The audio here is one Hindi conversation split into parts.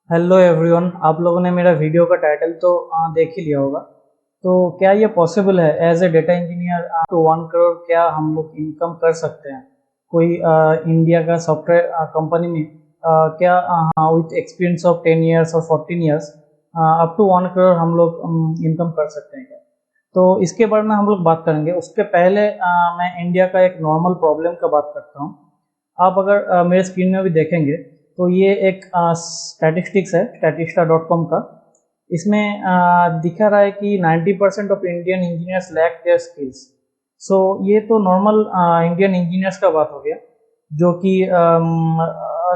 हेलो एवरीवन, आप लोगों ने मेरा वीडियो का टाइटल तो देख ही लिया होगा। तो क्या ये पॉसिबल है as a data engineer to 1 crore क्या हम लोग इनकम कर सकते हैं कोई इंडिया का सॉफ्टवेयर कंपनी में? क्या विथ एक्सपीरियंस ऑफ 10 ईयर्स और 14 ईयर्स अप टू 1 करोड़ हम लोग इनकम कर सकते हैं क्या? तो इसके बारे में हम लोग बात करेंगे। उसके पहले मैं इंडिया का एक नॉर्मल प्रॉब्लम का बात करता हूँ। आप अगर मेरे स्क्रीन में भी देखेंगे तो ये एक स्टैटिस्टिक्स है statista.com का। इसमें दिखा रहा है कि 90% of Indian engineers lack their skills. So ये तो नॉर्मल इंडियन इंजीनियर्स का बात हो गया जो कि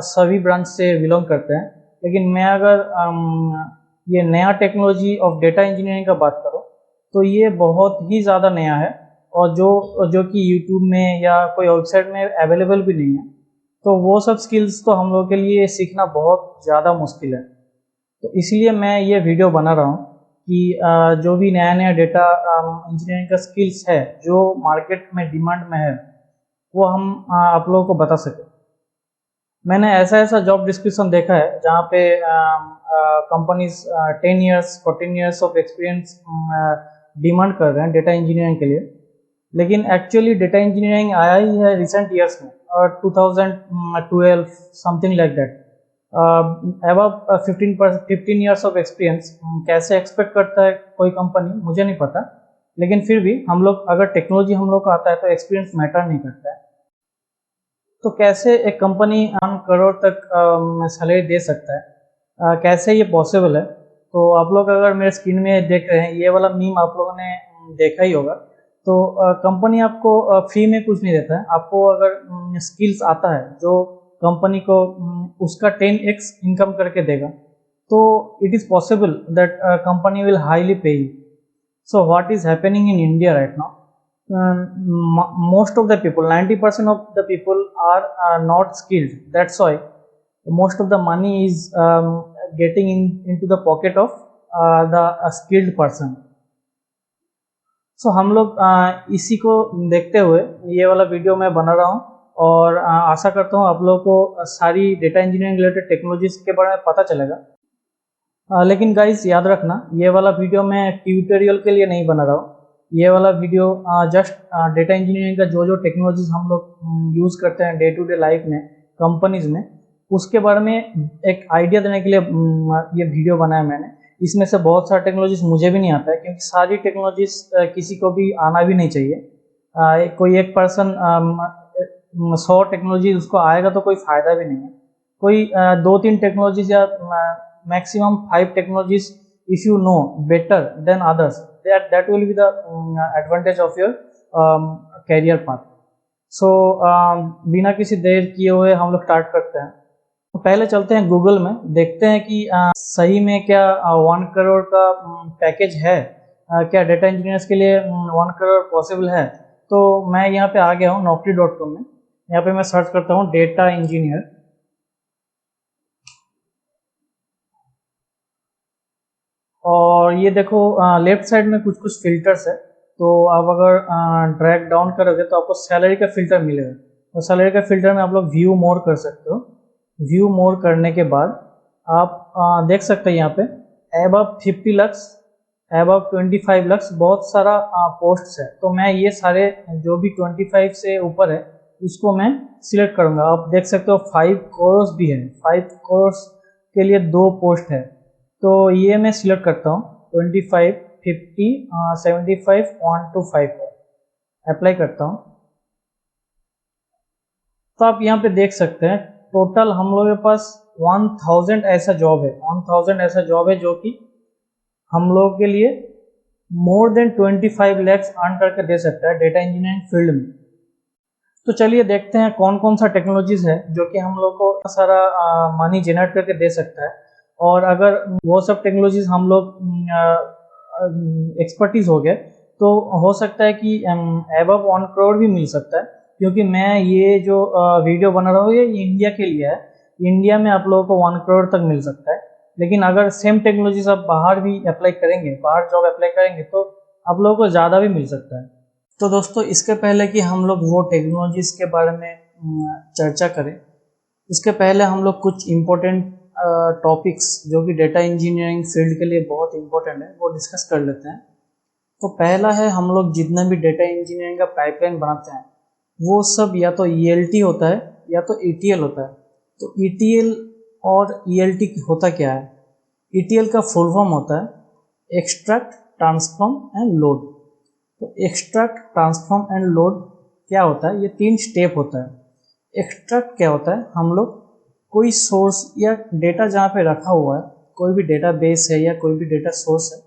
सभी ब्रांच से बिलोंग करते हैं। लेकिन मैं अगर ये नया टेक्नोलॉजी ऑफ डेटा इंजीनियरिंग का बात करूँ तो ये बहुत ही ज़्यादा नया है और जो कि यूट्यूब में या कोई वेबसाइट में अवेलेबल भी नहीं है। तो वो सब स्किल्स तो हम लोगों के लिए सीखना बहुत ज़्यादा मुश्किल है। तो इसलिए मैं ये वीडियो बना रहा हूँ कि जो भी नया नया डेटा इंजीनियरिंग का स्किल्स है जो मार्केट में डिमांड में है वो हम आप लोगों को बता सकें। मैंने ऐसा ऐसा जॉब डिस्क्रिप्शन देखा है जहाँ पे companies 10 years 14 years of experience demand कर रहे हैं डेटा इंजीनियरिंग के लिए। लेकिन एक्चुअली डेटा इंजीनियरिंग आया ही है रिसेंट ईयर्स में और 2012 something like that. Above 15 years of experience कैसे एक्सपेक्ट करता है कोई कंपनी मुझे नहीं पता। लेकिन फिर भी हम लोग अगर टेक्नोलॉजी हम लोग को आता है तो एक्सपीरियंस मैटर नहीं करता है। तो कैसे एक कंपनी 1 करोड़ तक सैलरी दे सकता है? कैसे ये पॉसिबल है? तो आप लोग अगर मेरे स्क्रीन में देख रहे हैं ये वाला मीम आप लोगों ने देखा ही होगा। तो कंपनी आपको फ्री में कुछ नहीं देता है। आपको अगर स्किल्स आता है जो कंपनी को उसका 10x इनकम करके देगा तो it is possible that company will highly pay you. So what is happening in India right now? Most of the people, 90% of the people are not skilled. That's why most of the money is getting into the pocket of the skilled person. So हम लोग इसी को देखते हुए ये वाला वीडियो मैं बना रहा हूँ और आशा करता हूँ आप लोगों को सारी डेटा इंजीनियरिंग रिलेटेड टेक्नोलॉजीज के बारे में पता चलेगा। लेकिन गाइस याद रखना ये वाला वीडियो मैं ट्यूटोरियल के लिए नहीं बना रहा हूँ। ये वाला वीडियो जस्ट डेटा इंजीनियरिंग का जो टेक्नोलॉजीज हम लोग यूज़ करते हैं डे टू डे लाइफ में कंपनीज में उसके बारे में एक आइडिया देने के लिए ये वीडियो बनाया मैंने। इसमें से बहुत सारा टेक्नोलॉजीज मुझे भी नहीं आता है क्योंकि सारी टेक्नोलॉजीज किसी को भी आना भी नहीं चाहिए। कोई एक पर्सन 100 टेक्नोलॉजी उसको आएगा तो कोई फ़ायदा भी नहीं है। कोई 2-3 टेक्नोलॉजीज या maximum 5 technologies if you know better than others that will be the advantage of your career path. So बिना किसी देर किए हुए हम लोग स्टार्ट करते हैं। तो पहले चलते हैं गूगल में देखते हैं कि सही में क्या 1 करोड़ का पैकेज है। क्या डेटा इंजीनियर्स के लिए 1 करोड़ पॉसिबल है? तो मैं यहाँ पे आ गया हूँ naukri.com में। यहाँ पे मैं सर्च करता हूँ डेटा इंजीनियर और ये देखो लेफ्ट साइड में कुछ कुछ फिल्टर्स है। तो आप अगर ड्रैग डाउन करोगे तो आपको सैलरी का फिल्टर मिलेगा और सैलरी का फिल्टर में आप लोग व्यू मोर कर सकते हो। व्यू मोर करने के बाद आप देख सकते हैं यहाँ पे अबव 50 लक्स अबव 25 लक्स बहुत सारा पोस्ट्स है। तो मैं ये सारे जो भी 25 से ऊपर है उसको मैं सिलेक्ट करूँगा। आप देख सकते हो 5 करोड़ भी है। 5 करोड़ के लिए 2 पोस्ट है तो ये मैं सिलेक्ट करता हूँ 25 50 75 1 to 5 अप्लाई करता हूँ। तो आप यहाँ पे देख सकते हैं टोटल हम लोगों के पास 1000 ऐसा जॉब है। 1000 ऐसा जॉब है जो कि हम लोगों के लिए मोर देन 25 लैक्स अर्न करके दे सकता है डेटा इंजीनियरिंग फील्ड में। तो चलिए देखते हैं कौन कौन सा टेक्नोलॉजीज है जो कि हम लोग को सारा मनी जनरेट करके दे सकता है। और अगर वो सब टेक्नोलॉजीज हम लोग एक्सपर्टीज हो गए तो हो सकता है कि अबव 1 करोड़ भी मिल सकता है। क्योंकि मैं ये जो वीडियो बना रहा हूँ ये इंडिया के लिए है। इंडिया में आप लोगों को 1 करोड़ तक मिल सकता है। लेकिन अगर सेम टेक्नोलॉजीज आप बाहर भी अप्लाई करेंगे बाहर जॉब अप्लाई करेंगे तो आप लोगों को ज़्यादा भी मिल सकता है। तो दोस्तों इसके पहले कि हम लोग वो टेक्नोलॉजीज के बारे में चर्चा करें इसके पहले हम लोग कुछ इम्पोर्टेंट टॉपिक्स जो कि डेटा इंजीनियरिंग फील्ड के लिए बहुत इंपॉर्टेंट है वो डिस्कस कर लेते हैं। तो पहला है, हम लोग जितना भी डेटा इंजीनियरिंग का पाइपलाइन बनाते हैं वो सब या तो ELT होता है या तो ETL होता है। तो ETL और ELT होता क्या है? ETL का फुल फॉर्म होता है एक्सट्रैक्ट, ट्रांसफॉर्म एंड लोड। तो एक्सट्रैक्ट, ट्रांसफॉर्म एंड लोड क्या होता है? ये 3 स्टेप होता है। एक्सट्रैक्ट क्या होता है? हम लोग कोई सोर्स या डेटा जहाँ पे रखा हुआ है, कोई भी डेटा बेस है या कोई भी डेटा सोर्स है,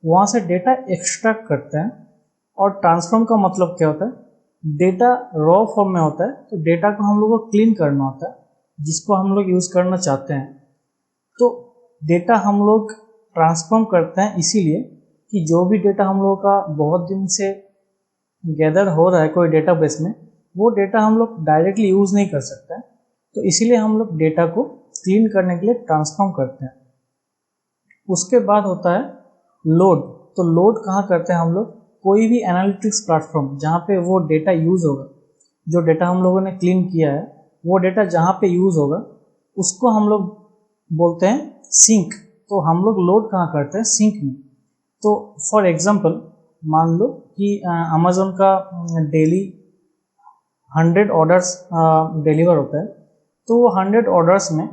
वहाँ से डेटा एक्सट्रैक्ट करते हैं। और ट्रांसफॉर्म का मतलब क्या होता है? डेटा रॉ फॉर्म में होता है, तो डेटा को हम लोग को क्लीन करना होता है जिसको हम लोग यूज़ करना चाहते हैं। तो डेटा हम लोग ट्रांसफॉर्म करते हैं इसीलिए कि जो भी डेटा हम लोगों का बहुत दिन से गैदर हो रहा है कोई डेटाबेस में, वो डेटा हम लोग डायरेक्टली यूज़ नहीं कर सकते हैं। तो इसीलिए हम लोग डेटा को क्लीन करने के लिए ट्रांसफॉर्म करते हैं। उसके बाद होता है लोड। तो लोड कहाँ करते हैं हम लोग? कोई भी एनालिटिक्स प्लेटफॉर्म जहाँ पे वो डेटा यूज़ होगा, जो डेटा हम लोगों ने क्लीन किया है वो डेटा जहाँ पे यूज़ होगा उसको हम लोग बोलते हैं सिंक। तो हम लोग लोड कहाँ करते हैं? सिंक में। तो फॉर एग्जांपल मान लो कि अमेज़न का डेली 100 ऑर्डर्स डिलीवर होता है। तो वो 100 ऑर्डर्स में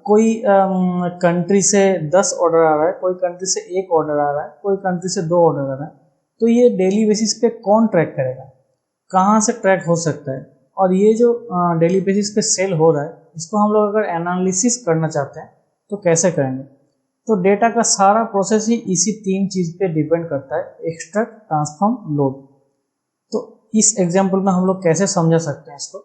कोई कंट्री से 10 ऑर्डर आ रहा है, कोई कंट्री से 1 ऑर्डर आ रहा है, कोई कंट्री से 2 ऑर्डर आ रहा है। तो ये डेली बेसिस पे कौन ट्रैक करेगा? कहाँ से ट्रैक हो सकता है? और ये जो डेली बेसिस पे सेल हो रहा है, इसको हम लोग अगर एनालिसिस करना चाहते हैं तो कैसे करेंगे? तो डेटा का सारा प्रोसेस ही इसी 3 चीज़ पे डिपेंड करता है, एक्सट्रैक्ट, ट्रांसफॉर्म, लोड। तो इस एग्जाम्पल में हम लोग कैसे समझा सकते हैं इसको?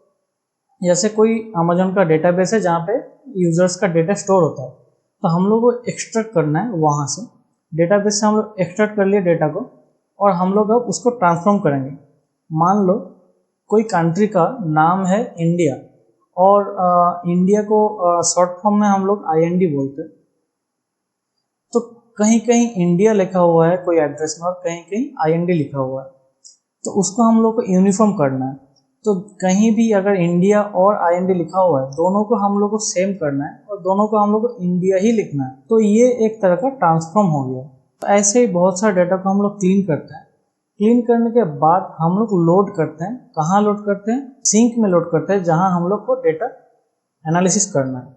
जैसे कोई अमेज़न का डेटाबेस है जहाँ पे यूजर्स का डेटा स्टोर होता है, तो हम लोग को एक्सट्रैक्ट करना है वहाँ से। डेटाबेस से हम लोग एक्सट्रैक्ट कर लिए डेटा को और हम लोग अब उसको ट्रांसफॉर्म करेंगे। मान लो कोई कंट्री का नाम है इंडिया और इंडिया को शॉर्ट फॉर्म में हम लोग IND बोलते हैं। तो कहीं कहीं इंडिया लिखा हुआ है कोई एड्रेस में और कहीं कहीं IND लिखा हुआ है, तो उसको हम लोग को यूनिफॉर्म करना है। तो कहीं भी अगर इंडिया और IND लिखा हुआ है, दोनों को हम लोग को सेम करना है और दोनों को हम लोग को इंडिया ही लिखना है। तो ये एक तरह का ट्रांसफॉर्म हो गया। तो ऐसे ही बहुत सारे डाटा को हम लोग क्लीन करते हैं। क्लीन करने के बाद हम लोग लोड करते हैं। कहाँ लोड करते हैं? सिंक में लोड करते हैं, जहाँ हम लोग को डेटा एनालिसिस करना है।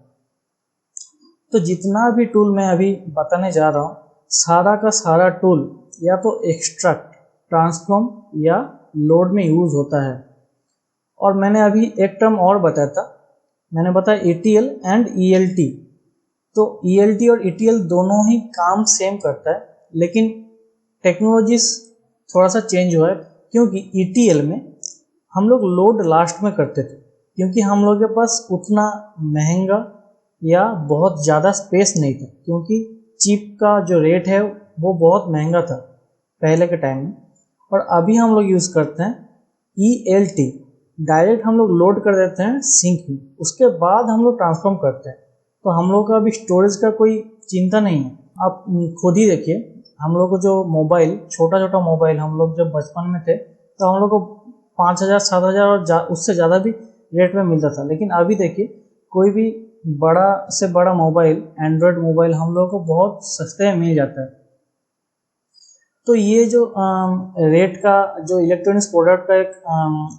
तो जितना भी टूल मैं अभी बताने जा रहा हूँ, सारा का सारा टूल या तो एक्सट्रैक्ट, ट्रांसफॉर्म या लोड में यूज़ होता है। और मैंने अभी एक टर्म और बताया था, मैंने बताया ETL एंड ELT। तो ELT और ETL दोनों ही काम सेम करता है, लेकिन टेक्नोलॉजीज थोड़ा सा चेंज हुआ है। क्योंकि ETL में हम लोग लोड लास्ट में करते थे, क्योंकि हम लोग के पास उतना महंगा या बहुत ज़्यादा स्पेस नहीं था, क्योंकि चिप का जो रेट है वो बहुत महंगा था पहले के टाइम में। और अभी हम लोग यूज़ करते हैं ELT, डायरेक्ट हम लोग लोड कर देते हैं सिंक में, उसके बाद हम लोग ट्रांसफॉर्म करते हैं। तो हम लोग का अभी स्टोरेज का कोई चिंता नहीं है। आप खुद ही देखिए, हम लोग को जो मोबाइल, छोटा छोटा मोबाइल हम लोग जब बचपन में थे तो हम लोग को 5,000 7,000 और उससे ज़्यादा भी रेट में मिलता था। लेकिन अभी देखिए, कोई भी बड़ा से बड़ा मोबाइल, एंड्रॉयड मोबाइल हम लोग को बहुत सस्ते में मिल जाता है। तो ये जो रेट का, जो इलेक्ट्रॉनिक्स प्रोडक्ट का एक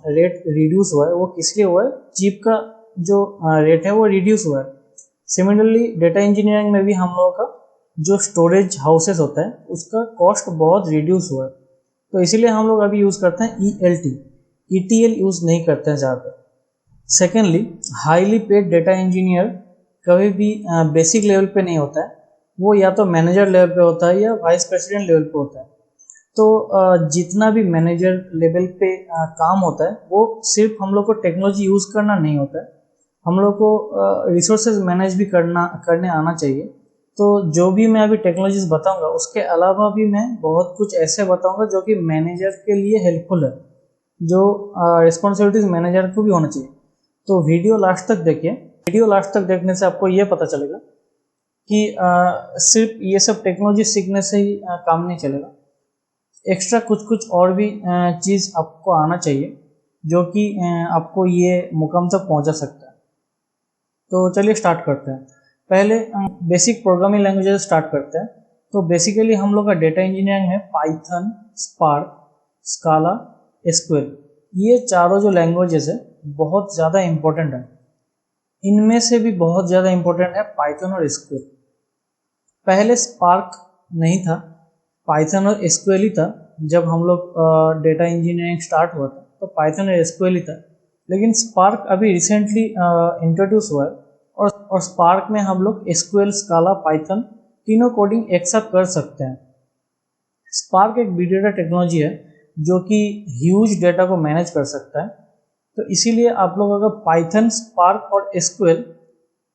रेट रिड्यूस हुआ है, वो किस लिए हुआ है? चिप का जो रेट है वो रिड्यूस हुआ है। सिमिलरली डेटा इंजीनियरिंग में भी हम लोगों का जो स्टोरेज हाउसेस होता है उसका कॉस्ट बहुत रिड्यूस हुआ है। तो इसीलिए हम लोग अभी यूज़ करते हैं ELT, ETL यूज़ नहीं करते हैं ज़्यादा। Secondly, highly paid data engineer कभी भी बेसिक लेवल पे नहीं होता है, वो या तो मैनेजर लेवल पे होता है या वाइस प्रेसिडेंट लेवल पे होता है। तो जितना भी मैनेजर लेवल पे काम होता है वो सिर्फ हम लोग को टेक्नोलॉजी यूज़ करना नहीं होता है, हम लोग को रिसोर्सेज मैनेज भी करने आना चाहिए। तो जो भी मैं अभी टेक्नोलॉजीज बताऊंगा उसके अलावा भी मैं बहुत कुछ ऐसे बताऊंगा जो कि मैनेजर के लिए हेल्पफुल है, जो रिस्पॉन्सिबिलिटीज मैनेजर को भी होना चाहिए। तो वीडियो लास्ट तक देखिए। वीडियो लास्ट तक देखने से आपको ये पता चलेगा कि सिर्फ ये सब टेक्नोलॉजी सीखने से ही काम नहीं चलेगा। एक्स्ट्रा कुछ कुछ और भी चीज़ आपको आना चाहिए जो कि आपको ये मुकाम तक पहुंचा सकता है। तो चलिए स्टार्ट करते हैं। पहले बेसिक प्रोग्रामिंग लैंग्वेजेस स्टार्ट करते हैं। तो बेसिकली हम लोग का डेटा इंजीनियरिंग में पाइथन, स्पार्क, स्काला, एसक्यूएल, ये चारों जो लैंग्वेजेस है बहुत ज़्यादा इम्पोर्टेंट है। इनमें से भी बहुत ज़्यादा इम्पोर्टेंट है पाइथन और एसक्यूएल। पहले स्पार्क नहीं था, पाइथन और एसक्यूएल ही था। जब हम लोग डेटा इंजीनियरिंग स्टार्ट हुआ था तो पाइथन और एसक्यूएल ही था, लेकिन स्पार्क अभी रिसेंटली इंट्रोड्यूस हुआ है और स्पार्क में हम लोग एसक्यूएल, स्काला, पाइथन तीनों कोडिंग एक साथ कर सकते हैं। स्पार्क एक बिग डेटा टेक्नोलॉजी है जो कि ह्यूज डेटा को मैनेज कर सकता है। तो इसीलिए आप लोग अगर पाइथन, स्पार्क और एसक्यूएल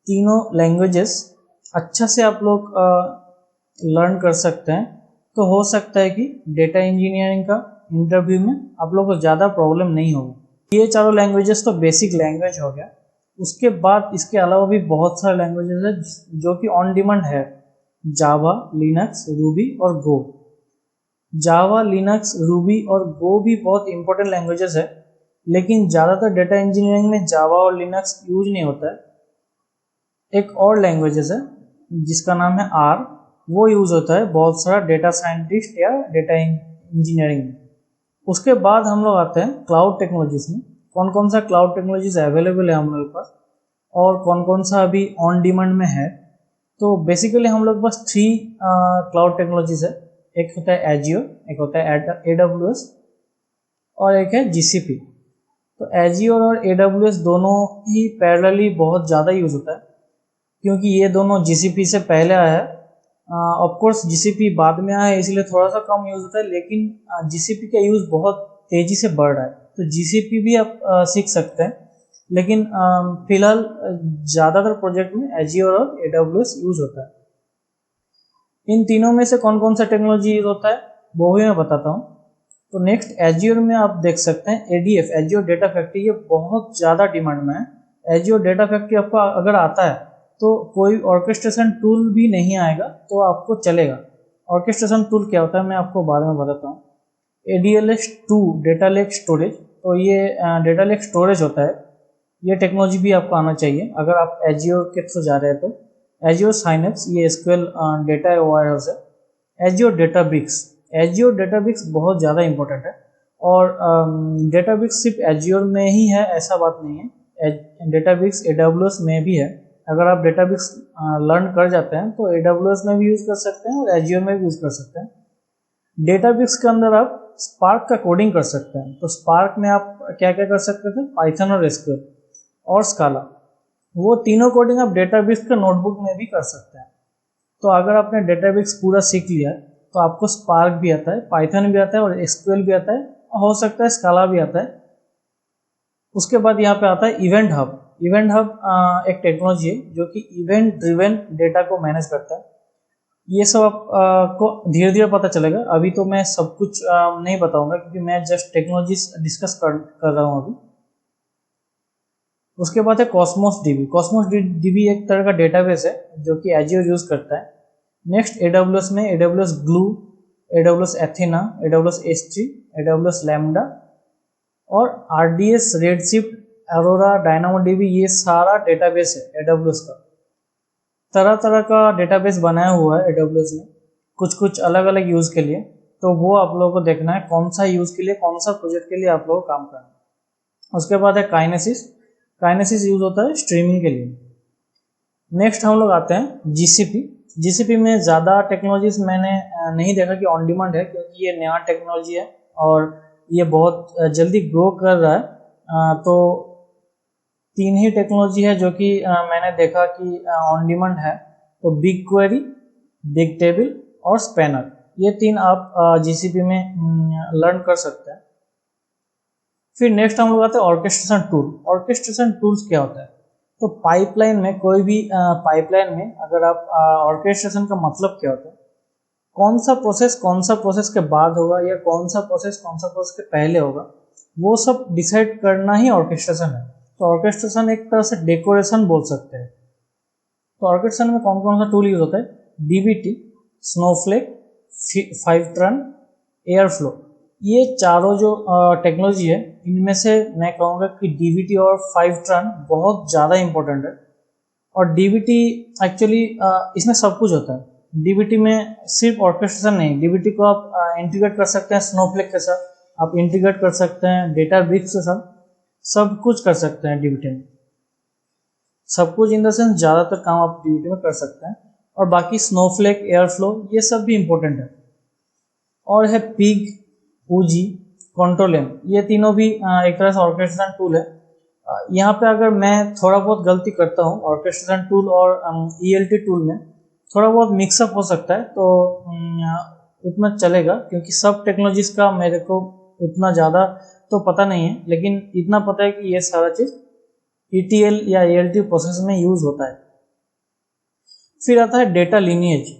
तीनों लैंग्वेजेस अच्छा से आप लोग लर्न कर सकते हैं, तो हो सकता है कि डेटा इंजीनियरिंग का इंटरव्यू में आप लोग को ज़्यादा प्रॉब्लम नहीं होगी। ये चारों लैंग्वेजेस तो बेसिक लैंग्वेज हो गया। उसके बाद इसके अलावा भी बहुत सारे लैंग्वेजेस है जो कि ऑन डिमांड है। जावा, लिनक्स, रूबी और गो। जावा, लिनक्स, रूबी और गो भी बहुत इंपॉर्टेंट लैंग्वेजेस है, लेकिन ज़्यादातर डेटा इंजीनियरिंग में जावा और लिनक्स यूज नहीं होता है। एक और लैंग्वेजेस है जिसका नाम है आर, वो यूज़ होता है बहुत सारा डेटा साइंटिस्ट या डेटा इंजीनियरिंग में। उसके बाद हम लोग आते हैं क्लाउड टेक्नोलॉजीज में। कौन कौन सा क्लाउड टेक्नोलॉजीज अवेलेबल है हम लोग के पास और कौन कौन सा अभी ऑन डिमांड में है। तो बेसिकली हम लोग पास 3 क्लाउड टेक्नोलॉजीज है। एक होता है एजियो, एक होता है AWS और एक है GCP। तो एजियो और AWS दोनों ही पैरेलली बहुत ज़्यादा यूज़ होता है, क्योंकि ये दोनों GCP से पहले आया है। ऑफ कोर्स GCP बाद में आया है, इसलिए थोड़ा सा कम यूज़ होता है, लेकिन GCP का यूज़ बहुत तेज़ी से बढ़ रहा है। तो GCP भी आप सीख सकते हैं, लेकिन फिलहाल ज़्यादातर प्रोजेक्ट में एजियो और AWS यूज़ होता है। इन तीनों में से कौन कौन सा टेक्नोलॉजी यूज़ होता है वो भी मैं बताता हूँ। तो नेक्स्ट एजियो में आप देख सकते हैं ADF, एजियो डेटा फैक्ट्री, ये बहुत ज़्यादा डिमांड में है। एजियो डेटा फैक्ट्री आपको अगर आता है तो कोई ऑर्केस्ट्रेशन टूल भी नहीं आएगा तो आपको चलेगा। ऑर्केस्ट्रेशन टूल क्या होता है मैं आपको बाद में बताता हूँ। ADLS2 डेटा लेक स्टोरेज, तो ये डेटा लेक स्टोरेज होता है। ये टेक्नोलॉजी भी आपको आना चाहिए अगर आप एजियो के थ्रू जा रहे हैं तो। एजियो साइनेप्स, ये SQL डेटा वायरहाउस है। एजियो डेटाब्रिक्स, एजियो डेटाब्रिक्स बहुत ज़्यादा इंपॉर्टेंट है और डेटाब्रिक्स सिर्फ एजियो में ही है ऐसा बात नहीं है। डेटाब्रिक्स AWS में भी है। अगर आप डेटाब्रिक्स लर्न कर जाते हैं तो AWS में भी यूज़ कर सकते हैं और एजियो में भी यूज़ कर सकते हैं। डेटाब्रिक्स के अंदर आप स्पार्क का कोडिंग कर सकते हैं। तो स्पार्क में आप क्या क्या कर सकते थे, पाइथन और SQL और स्काला, वो तीनों कोडिंग आप डेटाब्रिक्स के नोटबुक में भी कर सकते हैं। तो अगर आपने डेटाब्रिक्स पूरा सीख लिया तो आपको स्पार्क भी आता है, पाइथन भी आता है और SQL भी आता है, हो सकता है स्काला भी आता है। उसके बाद यहाँ पे आता है इवेंट हब। इवेंट हब एक टेक्नोलॉजी है जो कि इवेंट ड्रिवन डेटा को मैनेज करता है। ये सब आपको धीरे धीरे पता चलेगा, अभी तो मैं सब कुछ नहीं बताऊंगा क्योंकि मैं जस्ट टेक्नोलॉजी डिस्कस कर रहा हूँ अभी। उसके बाद है कॉस्मोस DB। कॉस्मोस DB एक तरह का डेटाबेस है जो कि एजियो यूज़ करता है। नेक्स्ट AWS में AWS glue, AWS Athena, AWS S3, AWS lambda और RDS, रेडशिफ्ट, अरोरा, DynamoDB, ये सारा डेटाबेस है AWS का। तरह तरह का डेटाबेस बनाया हुआ है AWS ने, कुछ कुछ अलग अलग यूज़ के लिए। तो वो आप लोगों को देखना है कौन सा यूज़ के लिए, कौन सा प्रोजेक्ट के लिए आप लोगों को काम करना है। उसके बाद है काइनेसिस। काइनेसिस यूज़ होता है स्ट्रीमिंग के लिए। नेक्स्ट हम लोग आते हैं GCP। GCP में ज़्यादा टेक्नोलॉजीज मैंने नहीं देखा कि ऑन डिमांड है, क्योंकि ये नया टेक्नोलॉजी है और ये बहुत जल्दी ग्रो कर रहा है। तो 3 ही टेक्नोलॉजी है जो कि मैंने देखा कि ऑन डिमांड है। तो बिग क्वेरी, बिग टेबल और स्पैनर, ये 3 आप GCP में लर्न कर सकते हैं। फिर नेक्स्ट हम लोग आते हैं ऑर्केस्ट्रेशन टूल। ऑर्केस्ट्रेशन टूल्स क्या होता है, तो पाइपलाइन में, कोई भी पाइपलाइन में अगर आप ऑर्केस्ट्रेशन का मतलब क्या होता है, कौन सा प्रोसेस के बाद होगा या कौन सा प्रोसेस के पहले होगा, वो सब डिसाइड करना ही ऑर्केस्ट्रेशन है। तो ऑर्केस्ट्रेशन एक तरह से डेकोरेशन बोल सकते हैं। तो ऑर्केस्ट्रेशन में कौन कौन सा टूल यूज होता है, DBT, स्नोफ्लेक, फाइवट्रन, एयरफ्लो, ये चारों जो टेक्नोलॉजी है इनमें से मैं कहूँगा कि DBT और फाइवट्रन बहुत ज़्यादा इंपॉर्टेंट है। और डीबीटी एक्चुअली इसमें सब कुछ होता है। डीबीटी में सिर्फ ऑर्केस्ट्रेशन नहीं, डीबीटी को आप इंटीग्रेट कर सकते हैं स्नोफ्लेक के साथ, आप इंटीग्रेट कर सकते हैं डेटाब्रिक्स के साथ, सब कुछ कर सकते हैं डीबीटी में। सब कुछ इन द सेंस ज़्यादातर काम आप डीबीटी में कर सकते हैं। और बाकी स्नोफ्लेक, एयरफ्लो, ये सब भी इम्पोर्टेंट है। और है पिग, ऊजी, कंट्रोल-एम, ये तीनों भी एक तरह से ऑर्केस्ट्रेशन टूल है। यहाँ पे अगर मैं थोड़ा बहुत गलती करता हूँ ऑर्केस्ट्रेशन टूल और ईएलटी टूल में, थोड़ा बहुत मिक्सअप हो सकता है, तो उतना चलेगा, क्योंकि सब टेक्नोलॉजीज का मेरे को उतना ज़्यादा तो पता नहीं है, लेकिन इतना पता है कि ये सारा चीज़ ईटीएल या ईएलटी प्रोसेस में यूज़ होता है। फिर आता है डेटा लिनिएज।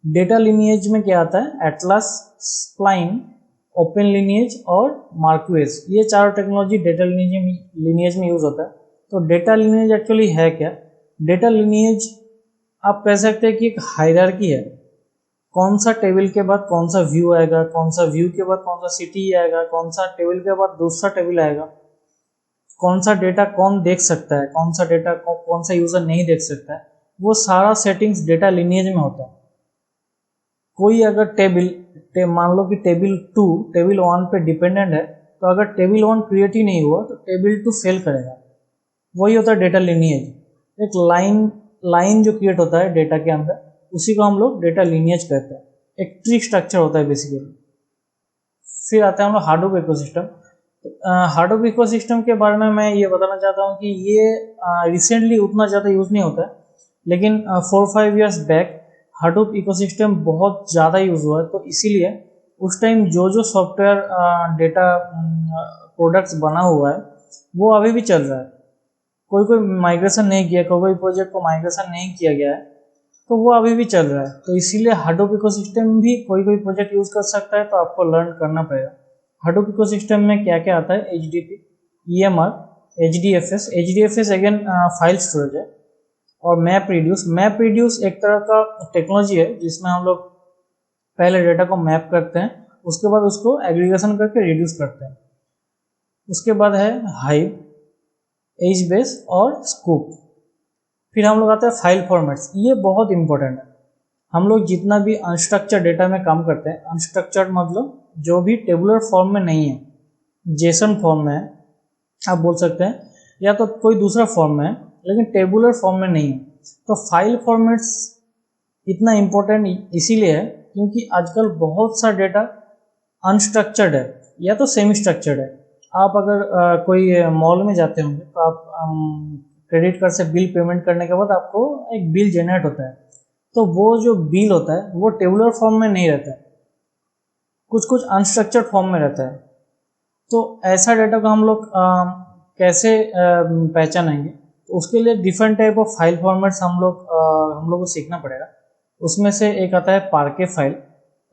डेटा लिनिएज में क्या आता है? एटलस, स्प्लाइन, ओपन लिनिएज और मार्क्वेस, ये चारों टेक्नोलॉजी डेटा लिनिएज में यूज़ होता है। तो डेटा लिनिएज एक्चुअली है क्या? डेटा लिनिएज आप कह सकते हैं कि एक हायरार्की है। कौन सा टेबल के बाद कौन सा व्यू आएगा, कौन सा व्यू के बाद कौन सा सिटी आएगा, कौन सा टेबल के बाद दूसरा टेबल आएगा, कौन सा डेटा कौन देख सकता है, कौन सा डेटा कौन सा यूज़र नहीं देख सकता है, वो सारा सेटिंग्स डेटा लिनिएज में होता है। कोई अगर मान लो कि टेबल 2 टेबल 1 पे डिपेंडेंट है, तो अगर टेबल 1 क्रिएट ही नहीं हुआ तो टेबल 2 फेल करेगा। वही होता है डेटा लिनिएज। एक लाइन जो क्रिएट होता है डेटा के अंदर, उसी को हम लोग डेटा लिनिएज कहते हैं। एक ट्री स्ट्रक्चर होता है बेसिकली। फिर आता है हम लोग हाडूप इकोसिस्टम। हाडूप इकोसिस्टम के बारे में मैं ये बताना चाहता हूँ कि ये रिसेंटली उतना ज़्यादा यूज़ नहीं होता है, लेकिन 4-5 ईयर्स बैक हाडूप इकोसिस्टम बहुत ज़्यादा यूज़ हुआ है। तो इसीलिए उस टाइम जो सॉफ्टवेयर डेटा प्रोडक्ट्स बना हुआ है वो अभी भी चल रहा है। कोई माइग्रेशन नहीं किया, कोई प्रोजेक्ट को माइग्रेशन नहीं किया गया है, तो वो अभी भी चल रहा है। तो इसीलिए हाडूप इकोसिस्टम भी कोई प्रोजेक्ट यूज़ कर सकता है, तो आपको लर्न करना पड़ेगा। हाडूप इकोसिस्टम में क्या क्या आता है? HDP, EMR, HDFS। HDFS again file storage है। और मैप रिड्यूस एक तरह का टेक्नोलॉजी है जिसमें हम लोग पहले डेटा को मैप करते हैं, उसके बाद उसको एग्रीगेशन करके रिड्यूस करते हैं। उसके बाद है हाइव, HBase और स्कूप। फिर हम लोग आते हैं फाइल फॉर्मेट्स। ये बहुत इंपॉर्टेंट है। हम लोग जितना भी अनस्ट्रक्चर्ड डेटा में काम करते हैं, अनस्ट्रक्चर्ड मतलब जो भी टेबुलर फॉर्म में नहीं है, जेसन फॉर्म में है आप बोल सकते हैं, या तो कोई दूसरा फॉर्म में है, लेकिन टेबुलर फॉर्म में नहीं है। तो फाइल फॉर्मेट्स इतना इम्पोर्टेंट इसीलिए है क्योंकि आजकल बहुत सा डेटा अनस्ट्रक्चर्ड है या तो सेमी स्ट्रक्चर्ड है। आप अगर कोई मॉल में जाते होंगे तो आप क्रेडिट कार्ड से बिल पेमेंट करने के बाद आपको एक बिल जनरेट होता है, तो वो जो बिल होता है वो टेबुलर फॉर्म में नहीं रहता है, कुछ अनस्ट्रक्चर्ड फॉर्म में रहता है। तो ऐसा डेटा को हम लोग कैसे पहचानेंगे? तो उसके लिए different type of file formats हम लोग को सीखना पड़ेगा। उसमें से एक आता है पार्के फाइल,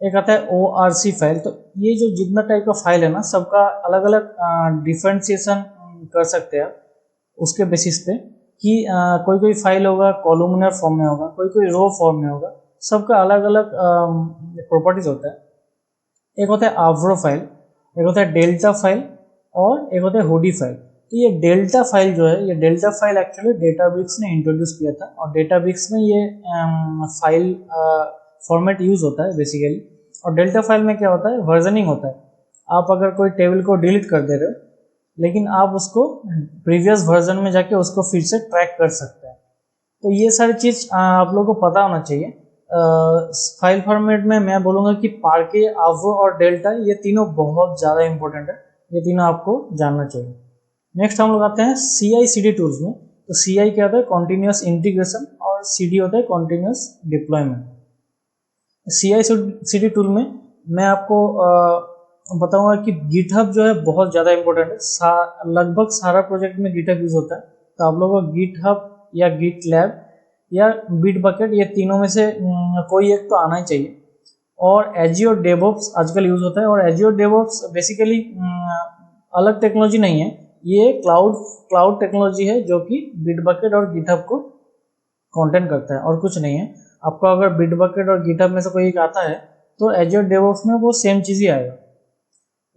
एक आता है ORC फाइल। तो ये जो जितना टाइप का फाइल है ना, सबका अलग अलग डिफ्रेंशिएशन कर सकते हैं उसके बेसिस पे कि कोई फाइल होगा कॉलमनर फॉर्म में होगा, कोई रो फॉर्म में होगा, सबका अलग अलग प्रॉपर्टीज होता है। एक होता है आवरो फाइल, एक होता है डेल्टा फाइल और एक होता है हुडी फाइल। तो ये डेल्टा फाइल जो है, ये डेल्टा फाइल एक्चुअली डेटाब्रिक्स ने इंट्रोड्यूस किया था और डेटाब्रिक्स में ये फाइल फॉर्मेट यूज होता है बेसिकली। और डेल्टा फाइल में क्या होता है? वर्जनिंग होता है। आप अगर कोई टेबल को डिलीट कर दे रहे हो, लेकिन आप उसको प्रीवियस वर्जन में जाके उसको फिर से ट्रैक कर सकते हैं। तो ये सारी चीज़ आप लोगों को पता होना चाहिए। फाइल फॉर्मेट में मैं बोलूँगा कि पार्के, आवरो और डेल्टा, ये तीनों बहुत ज़्यादा इंपॉर्टेंट है, ये तीनों आपको जानना चाहिए। नेक्स्ट हम लोग आते हैं CI/CD टूल्स में। तो CI क्या होता है? कॉन्टिन्यूस इंटीग्रेशन, और CD होता है कॉन्टिन्यूस डिप्लॉयमेंट। CI/CD टूल में मैं आपको बताऊंगा कि गिटहब जो है बहुत ज़्यादा इंपॉर्टेंट है। लगभग सारा प्रोजेक्ट में गिटहब यूज होता है, तो आप लोगों को गिटहब या गिटलैब या बिटबकेट, ये तीनों में से कोई एक तो आना ही चाहिए। और एजियो डेवऑप्स आजकल यूज होता है, और एजियो डेवऑप्स बेसिकली अलग टेक्नोलॉजी नहीं है, ये क्लाउड टेक्नोलॉजी है जो कि बिटबकेट और गिटहब को कंटेन करता है और कुछ नहीं है। आपको अगर बिटबकेट और गिटहब में से कोई एक आता है तो एजियो डेवऑप्स में वो सेम चीज़ ही आएगा।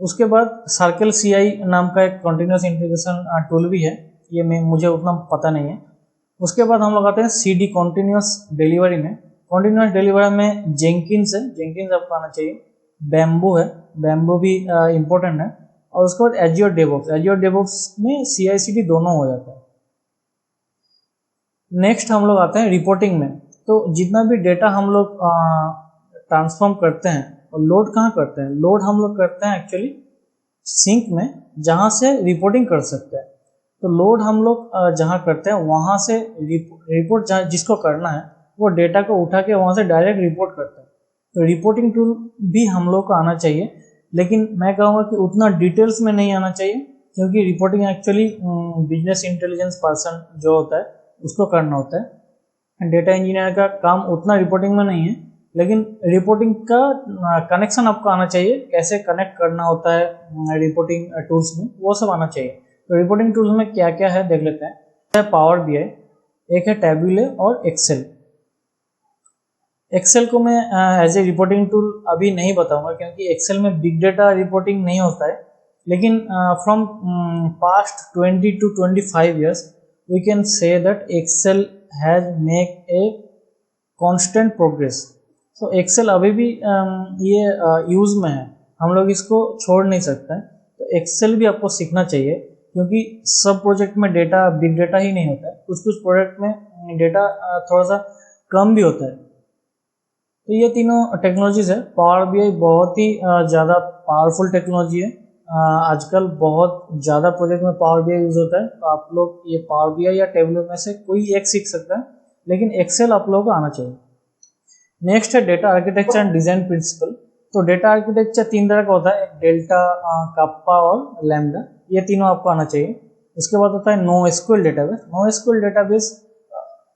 उसके बाद सर्कल CI नाम का एक कंटिन्यूस इंटीग्रेशन टूल भी है, ये मुझे उतना पता नहीं है। उसके बाद हम लोग आते हैं CD कॉन्टिन्यूस डिलीवरी में। कॉन्टिन्यूस डिलीवरी में जेंकिन्स है, जेंकिन्स आपको आना चाहिए। बैम्बू है, बैम्बू भी इम्पोर्टेंट है। और उसके बाद एज्योर डेवऑप्स, एज्योर डेवऑप्स में CI/CD दोनों हो जाता है। नेक्स्ट हम लोग आते हैं रिपोर्टिंग में। तो जितना भी डेटा हम लोग ट्रांसफॉर्म करते हैं और लोड कहाँ करते हैं, लोड हम लोग करते हैं एक्चुअली सिंक में, जहाँ से रिपोर्टिंग कर सकते हैं। तो लोड हम लोग जहाँ करते हैं वहाँ से रिपोर्ट जहाँ जिसको करना है वो डेटा को उठा के वहाँ से डायरेक्ट रिपोर्ट करते हैं। तो रिपोर्टिंग टूल भी हम लोग को आना चाहिए, लेकिन मैं कहूँगा कि उतना डिटेल्स में नहीं आना चाहिए, क्योंकि reporting actually business intelligence person जो होता है उसको करना होता है। डेटा इंजीनियर का काम उतना रिपोर्टिंग में नहीं है, लेकिन रिपोर्टिंग का कनेक्शन आपको आना चाहिए, कैसे कनेक्ट करना होता है रिपोर्टिंग टूल्स में, वो सब आना चाहिए। तो रिपोर्टिंग टूल्स में क्या क्या है देख लेते हैं। पावर BI, एक है टैब्यूले और एक्सेल। एक्सेल को मैं एज ए रिपोर्टिंग टूल अभी नहीं बताऊंगा, क्योंकि एक्सेल में बिग डेटा रिपोर्टिंग नहीं होता है। लेकिन from past 20 to 25 years we can say that Excel has make a constant progress। तो एक्सेल अभी भी ये यूज़ में है, हम लोग इसको छोड़ नहीं सकते हैं। तो एक्सेल भी आपको सीखना चाहिए, क्योंकि सब प्रोजेक्ट में डेटा बिग डेटा ही नहीं होता है, कुछ कुछ प्रोजेक्ट में डेटा थोड़ा सा कम भी होता है। तो ये तीनों टेक्नोलॉजीज है। पावर BI बहुत ही ज़्यादा पावरफुल टेक्नोलॉजी है। आजकल बहुत ज़्यादा प्रोजेक्ट में पावर BI यूज़ होता है। तो आप लोग ये पावर BI या टेबलो में से कोई एक सीख सकता है, लेकिन एक्सेल आप लोगों को आना चाहिए। नेक्स्ट है data architecture and design principle. तो डेटा आर्किटेक्चर तीन तरह का होता है, एक डेल्टा, कप्पा और लैम्डा, ये तीनों आपको आना चाहिए। उसके बाद होता है NoSQL डेटाबेस। NoSQL डेटाबेस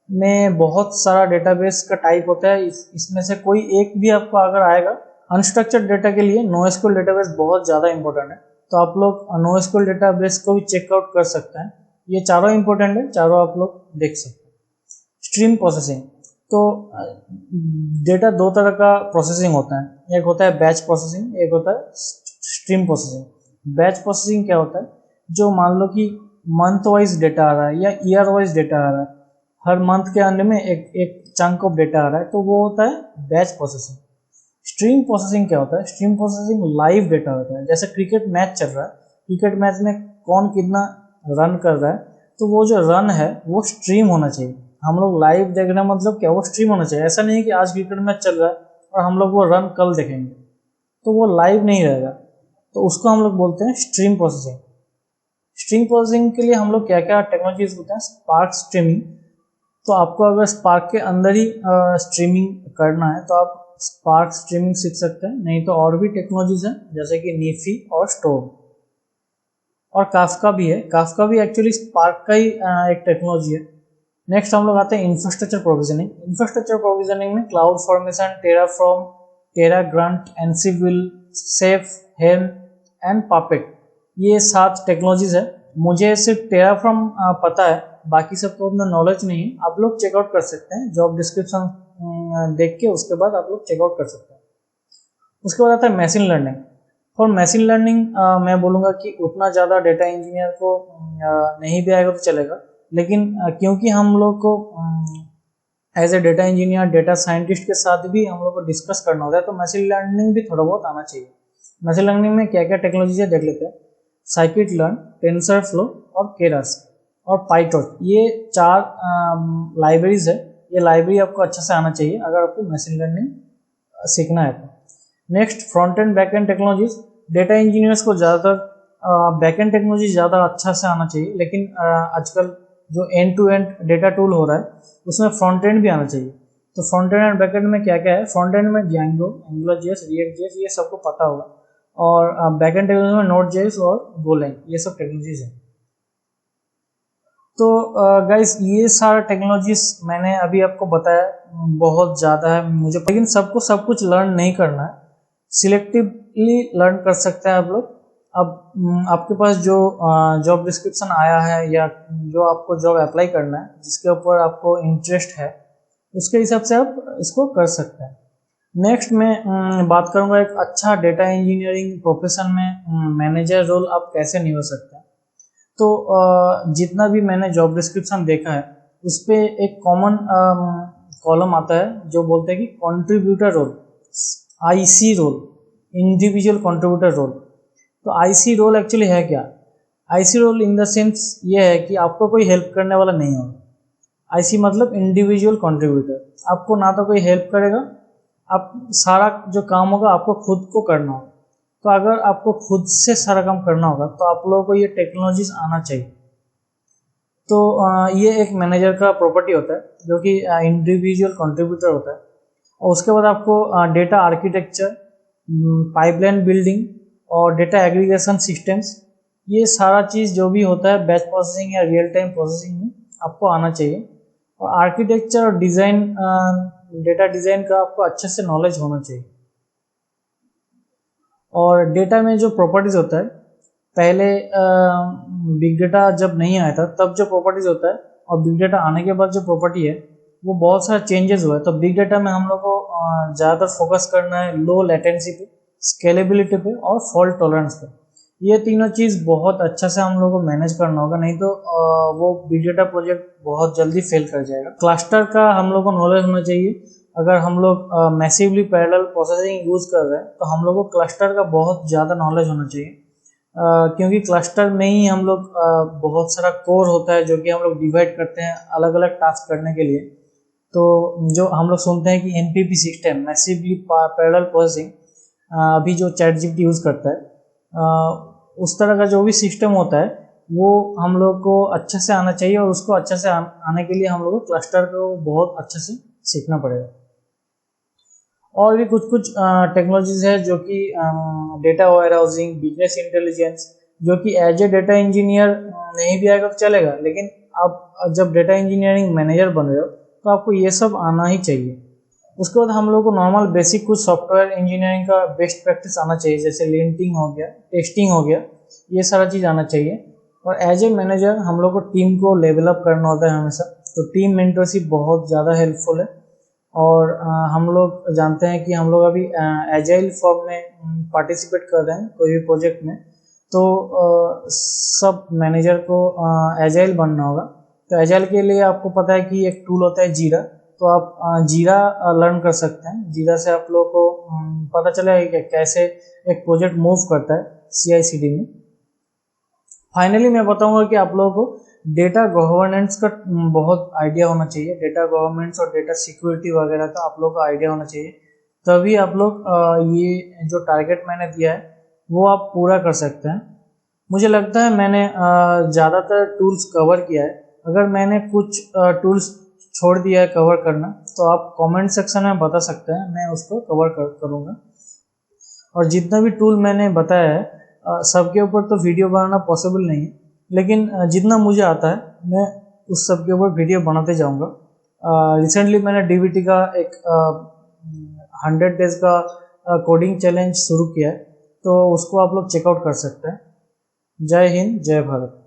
में बहुत सारा डेटाबेस का टाइप होता है, इसमें से कोई एक भी आपको अगर आएगा, अनस्ट्रक्चर्ड डेटा के लिए NoSQL डेटाबेस बहुत ज़्यादा इंपॉर्टेंट है। तो आप लोग NoSQL डेटाबेस को भी चेकआउट कर सकते हैं। ये चारों इंपॉर्टेंट है, चारों आप लोग देख सकते हैं। स्ट्रीम प्रोसेसिंग, तो डेटा दो तरह का प्रोसेसिंग होता है, एक होता है बैच प्रोसेसिंग, एक होता है स्ट्रीम प्रोसेसिंग। बैच प्रोसेसिंग क्या होता है, जो मान लो कि मंथ वाइज डेटा आ रहा है या ईयर वाइज डेटा आ रहा है, हर मंथ के अंत में एक चंक ऑफ डेटा आ रहा है, तो वो होता है बैच प्रोसेसिंग। स्ट्रीम प्रोसेसिंग क्या होता है, स्ट्रीम प्रोसेसिंग लाइव डेटा होता है। जैसे क्रिकेट मैच चल रहा है, क्रिकेट मैच में कौन कितना रन कर रहा है, तो वो जो रन है वो स्ट्रीम होना चाहिए। हम लोग लाइव देख रहे हैं, मतलब क्या, वो स्ट्रीम होना चाहिए। ऐसा नहीं कि आज क्रिकेट मैच चल रहा है और हम लोग वो रन कल देखेंगे, तो वो लाइव नहीं रहेगा। तो उसको हम लोग बोलते हैं स्ट्रीम प्रोसेसिंग। स्ट्रीम प्रोसेसिंग के लिए हम लोग क्या क्या टेक्नोलॉजीज बोलते हैं, स्पार्क स्ट्रीमिंग। तो आपको अगर स्पार्क के अंदर ही स्ट्रीमिंग करना है तो आप स्पार्क स्ट्रीमिंग सीख सकते हैं, नहीं तो और भी टेक्नोलॉजीज हैं जैसे कि नीफी और स्टोव और काफका भी है। काफका भी एक्चुअली स्पार्क का ही एक टेक्नोलॉजी है। नेक्स्ट हम लोग आते हैं इंफ्रास्ट्रक्चर प्रोविजनिंग। इंफ्रास्ट्रक्चर प्रोविजनिंग में cloud formation, Terraform, Terragrunt, Ansible, Chef, Helm and Puppet, ये 7 टेक्नोलॉजीज है। मुझे सिर्फ टेराफॉर्म पता है, बाकी सबको उतना नॉलेज नहीं है। आप लोग चेकआउट कर सकते हैं, जॉब डिस्क्रिप्शन देख के उसके बाद आप लोग चेकआउट कर सकते हैं। उसके बाद आता है machine learning. For machine learning मैं बोलूँगा कि उतना ज़्यादा डेटा इंजीनियर को नहीं भी आएगा तो चलेगा, लेकिन क्योंकि हम लोग को as a data engineer, data scientist के साथ भी हम लोग को डिस्कस करना होता है, तो मशीन लर्निंग भी थोड़ा बहुत आना चाहिए। मशीन लर्निंग में क्या क्या टेक्नोलॉजी है देख लेते हैं। साइकिट लर्न, टेंसरफ्लो और केरस और पाइटॉर्च, ये 4 लाइब्रेरीज है। ये लाइब्रेरी आपको अच्छे से आना चाहिए अगर आपको मशीन लर्निंग सीखना है तो। Next front end back and technologies. Data engineers को ज़्यादातर बैक एंड टेक्नोलॉजी ज़्यादा अच्छा से आना चाहिए, लेकिन आजकल जो end to end data tool हो रहा है उसमें फ्रंट एंड भी आना चाहिए। तो front end and back and में क्या क्या है, फ्रंट एंड में Django, AngularJS, React.js, ये सबको पता होगा। और बैक एंड टेक्नोलॉजी में Node.js और Golang, ये सब टेक्नोलॉजीज हैं। तो गाइस ये सारा टेक्नोलॉजीज मैंने अभी आपको बताया, बहुत ज़्यादा है मुझे, लेकिन सबको सब कुछ लर्न नहीं करना है, सिलेक्टिवली लर्न कर सकते हैं आप लोग। अब आपके पास जो जॉब डिस्क्रिप्शन आया है या जो आपको जॉब अप्लाई करना है, जिसके ऊपर आपको इंटरेस्ट है, उसके हिसाब से आप इसको कर सकते हैं। नेक्स्ट मैं बात करूंगा एक अच्छा डेटा इंजीनियरिंग प्रोफेशन में मैनेजर रोल आप कैसे निभा सकते हैं। तो जितना भी मैंने जॉब डिस्क्रिप्शन देखा है उस पर एक कॉमन कॉलम आता है जो बोलते हैं कि contributor role, IC role, individual contributor role. तो आईसी रोल एक्चुअली है क्या? IC role in the sense ये है कि आपको कोई हेल्प करने वाला नहीं होगा। आईसी मतलब इंडिविजुअल कंट्रीब्यूटर, आपको ना तो कोई हेल्प करेगा, आप सारा जो काम होगा आपको खुद को करना होगा। तो अगर आपको खुद से सारा काम करना होगा तो आप लोगों को ये टेक्नोलॉजीज आना चाहिए। तो ये एक मैनेजर का प्रॉपर्टी होता है जो कि इंडिविजुअल कंट्रीब्यूटर होता है। और उसके बाद आपको डेटा आर्किटेक्चर, पाइपलाइन बिल्डिंग और डेटा एग्रीगेशन सिस्टम्स, ये सारा चीज़ जो भी होता है बैच प्रोसेसिंग या रियल टाइम प्रोसेसिंग में आपको आना चाहिए। और आर्किटेक्चर और डिज़ाइन, डेटा डिज़ाइन का आपको अच्छे से नॉलेज होना चाहिए। और डेटा में जो प्रॉपर्टीज़ होता है, पहले बिग डेटा जब नहीं आया था तब जो प्रॉपर्टीज़ होता है और बिग डेटा आने के बाद जो प्रॉपर्टी है वो बहुत सारा चेंजेस हुआ है। तो बिग डेटा में हम लोग को ज़्यादातर फोकस करना है लो लेटेंसी पे, स्केलेबिलिटी पे और फॉल्ट टॉलरेंस पे। ये तीनों चीज़ बहुत अच्छा से हम लोग को मैनेज करना होगा, नहीं तो वो बिग डेटा प्रोजेक्ट बहुत जल्दी फेल कर जाएगा। क्लस्टर का हम लोग को नॉलेज होना चाहिए। अगर हम लोग मैसिवली पैरेलल प्रोसेसिंग यूज़ कर रहे हैं तो हम लोग को क्लस्टर का बहुत ज़्यादा नॉलेज होना चाहिए, क्योंकि क्लस्टर में ही हम लोग बहुत सारा कोर होता है जो कि हम लोग डिवाइड करते हैं अलग अलग टास्क करने के लिए। तो जो हम लोग सुनते हैं कि NPP system, massively parallel processing, अभी जो चैटजीपीटी यूज़ करता है, उस तरह का जो भी सिस्टम होता है वो हम लोग को अच्छे से आना चाहिए। और उसको अच्छे से आने के लिए हम लोग को क्लस्टर को बहुत अच्छे से सीखना पड़ेगा। और भी कुछ कुछ टेक्नोलॉजीज है जो कि data warehousing, business intelligence, जो कि एज ए डेटा इंजीनियर नहीं भी आएगा तो चलेगा, लेकिन आप जब डेटा इंजीनियरिंग मैनेजर बन रहे हो तो आपको ये सब आना ही चाहिए। उसके बाद हम लोग को नॉर्मल बेसिक कुछ सॉफ्टवेयर इंजीनियरिंग का बेस्ट प्रैक्टिस आना चाहिए, जैसे लिंटिंग हो गया, टेस्टिंग हो गया, ये सारा चीज़ आना चाहिए। और एज ए मैनेजर हम लोग को टीम को लेवल अप करना होता है हमेशा, तो टीम मेंटरशिप बहुत ज़्यादा हेल्पफुल है। और हम लोग जानते हैं कि हम लोग अभी एजाइल फॉर्म में पार्टिसिपेट कर रहे हैं कोई भी प्रोजेक्ट में, तो सब मैनेजर को एजाइल बनना होगा। तो एजाइल के लिए आपको पता है कि एक टूल होता है जीरा, तो आप जीरा लर्न कर सकते हैं। जीरा से आप लोग को पता चलेगा कि कैसे एक प्रोजेक्ट मूव करता है CI/CD में। फाइनली मैं बताऊंगा कि आप लोगों को डेटा गवर्नेंस का बहुत आइडिया होना चाहिए। डेटा गवर्नेंस और डेटा सिक्योरिटी वगैरह का आप लोग को आइडिया होना चाहिए, तभी आप लोग ये जो टारगेट मैंने दिया है वो आप पूरा कर सकते हैं। मुझे लगता है मैंने ज़्यादातर टूल्स कवर किया है। अगर मैंने कुछ टूल्स छोड़ दिया है कवर करना तो आप कमेंट सेक्शन में बता सकते हैं, मैं उसको कवर करूँगा। और जितना भी टूल मैंने बताया है सबके ऊपर तो वीडियो बनाना पॉसिबल नहीं है, लेकिन जितना मुझे आता है मैं उस सब के ऊपर वीडियो बनाते जाऊंगा। रिसेंटली मैंने DBT का एक 100 डेज का कोडिंग चैलेंज शुरू किया है, तो उसको आप लोग चेकआउट कर सकते हैं। जय हिंद, जय भारत।